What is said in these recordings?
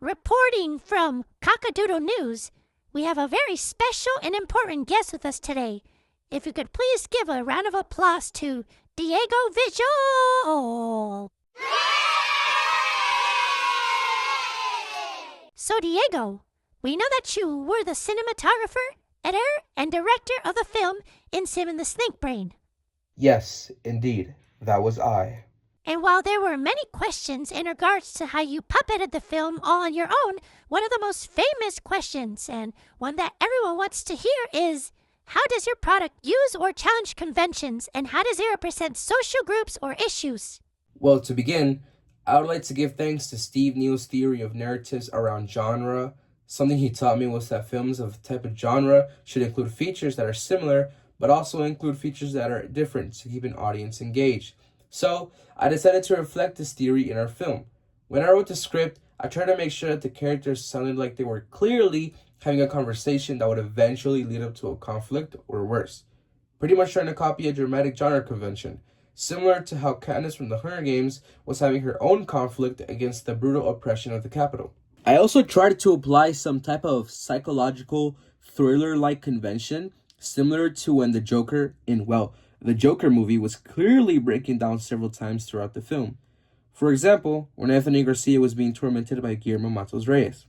Reporting from Cockadoodle News, we have a very special and important guest with us today. If you could please give a round of applause to Diego Visual. So, Diego, we know that you were the cinematographer, editor, and director of the film Sim and the Snake Brain. Yes, indeed, that was I. And while there were many questions in regards to how you puppeted the film all on your own, one of the most famous questions, and one that everyone wants to hear, is how does your product use or challenge conventions, and how does it represent social groups or issues? Well, to begin, I would like to give thanks to Steve Neal's theory of narratives around genre. Something he taught me was that films of a type of genre should include features that are similar, but also include features that are different to keep an audience engaged. So, I decided to reflect this theory in our film. When I wrote the script, I tried to make sure that the characters sounded like they were clearly having a conversation that would eventually lead up to a conflict or worse. Pretty much trying to copy a dramatic genre convention, similar to how Katniss from the Hunger Games was having her own conflict against the brutal oppression of the Capitol. I also tried to apply some type of psychological thriller-like convention, similar to when the Joker the Joker movie was clearly breaking down several times throughout the film. For example, when Anthony Garcia was being tormented by Guillermo Matos Reyes.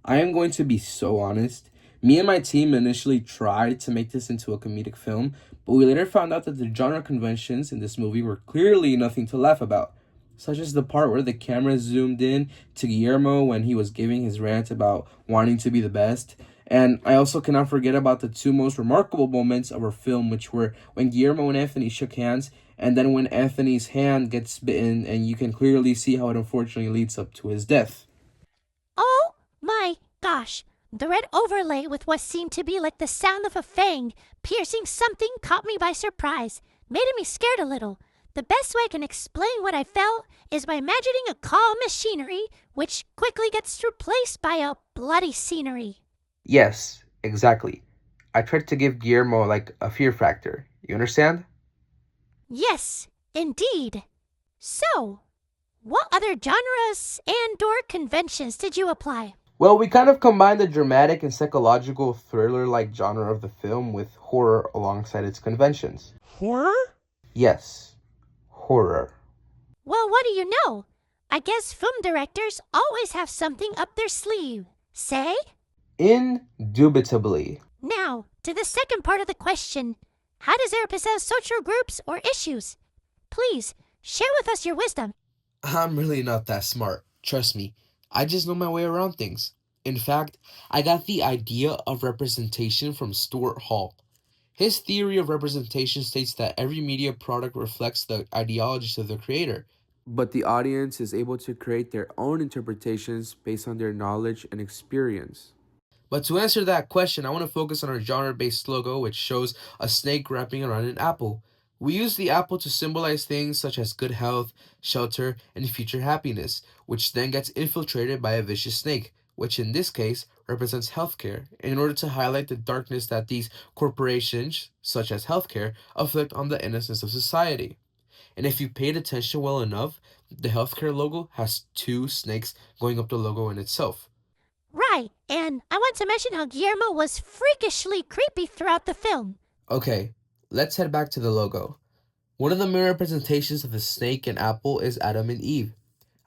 I am going to be so honest. Me and my team initially tried to make this into a comedic film, but we later found out that the genre conventions in this movie were clearly nothing to laugh about, such as the part where the camera zoomed in to Guillermo when he was giving his rant about wanting to be the best. And I also cannot forget about the two most remarkable moments of our film, which were when Guillermo and Anthony shook hands, and then when Anthony's hand gets bitten, and you can clearly see how it unfortunately leads up to his death. Oh my gosh! The red overlay with what seemed to be like the sound of a fang piercing something caught me by surprise, made me scared a little. The best way I can explain what I felt is by imagining a calm machinery which quickly gets replaced by a bloody scenery. Yes, exactly. I tried to give Guillermo like a fear factor. You understand? Yes, indeed. So, what other genres and/or conventions did you apply? Well, we kind of combined the dramatic and psychological thriller-like genre of the film with horror alongside its conventions. Horror? Yes, horror. Well, what do you know? I guess film directors always have something up their sleeve. Say? Indubitably. Now, to the second part of the question. How does it represent social groups or issues? Please, share with us your wisdom. I'm really not that smart. Trust me. I just know my way around things. In fact, I got the idea of representation from Stuart Hall. His theory of representation states that every media product reflects the ideologies of the creator, but the audience is able to create their own interpretations based on their knowledge and experience. But to answer that question, I want to focus on our genre-based logo, which shows a snake wrapping around an apple. We use the apple to symbolize things such as good health, shelter, and future happiness, which then gets infiltrated by a vicious snake, which in this case represents healthcare, in order to highlight the darkness that these corporations, such as healthcare, afflict on the innocence of society. And if you paid attention well enough, the healthcare logo has two snakes going up the logo in itself. Right, and I want to mention how Guillermo was freakishly creepy throughout the film. Okay, let's head back to the logo. One of the main representations of the snake and apple is Adam and Eve.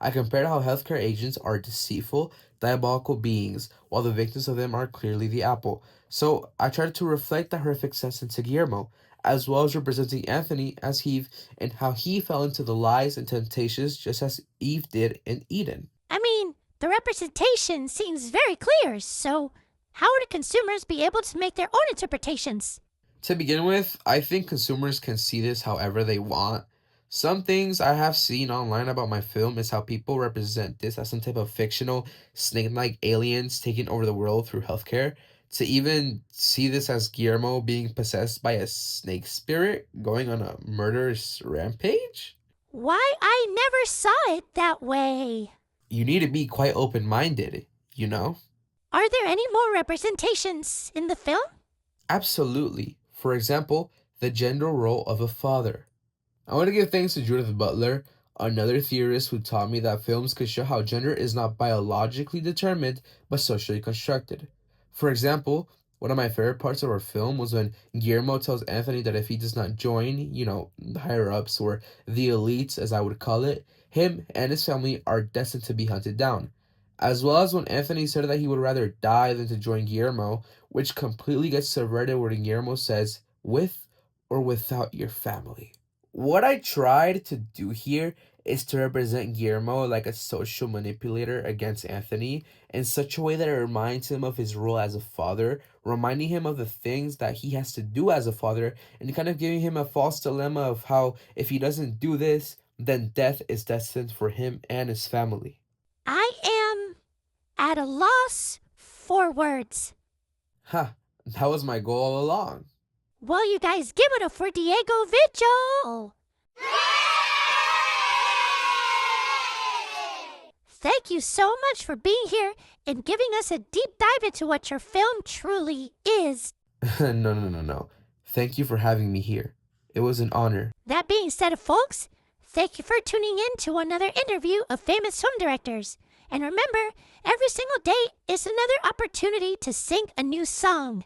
I compared how healthcare agents are deceitful, diabolical beings, while the victims of them are clearly the apple. So I tried to reflect that horrific sense into Guillermo, as well as representing Anthony as Eve and how he fell into the lies and temptations just as Eve did in Eden. I mean, the representation seems very clear, so how would consumers be able to make their own interpretations? To begin with, I think consumers can see this however they want. Some things I have seen online about my film is how people represent this as some type of fictional snake-like aliens taking over the world through healthcare. To even see this as Guillermo being possessed by a snake spirit going on a murderous rampage? Why, I never saw it that way. You need to be quite open-minded, you know? Are there any more representations in the film? Absolutely. For example, the gender role of a father. I want to give thanks to Judith Butler, Another theorist who taught me that films could show how gender is not biologically determined, but socially constructed. For example, one of my favorite parts of our film was when Guillermo tells Anthony that if he does not join, the higher ups or the elites, as I would call it, him and his family are destined to be hunted down. As well as when Anthony said that he would rather die than to join Guillermo, which completely gets subverted when Guillermo says, with or without your family. What I tried to do here is to represent Guillermo like a social manipulator against Anthony in such a way that it reminds him of his role as a father, reminding him of the things that he has to do as a father, and kind of giving him a false dilemma of how if he doesn't do this, then death is destined for him and his family. I am at a loss for words. Ha, that was my goal all along. Well, you guys give it up for Diego Vigil. Thank you so much for being here and giving us a deep dive into what your film truly is. No. Thank you for having me here. It was an honor. That being said, folks, thank you for tuning in to another interview of famous film directors. And remember, every single day is another opportunity to sing a new song.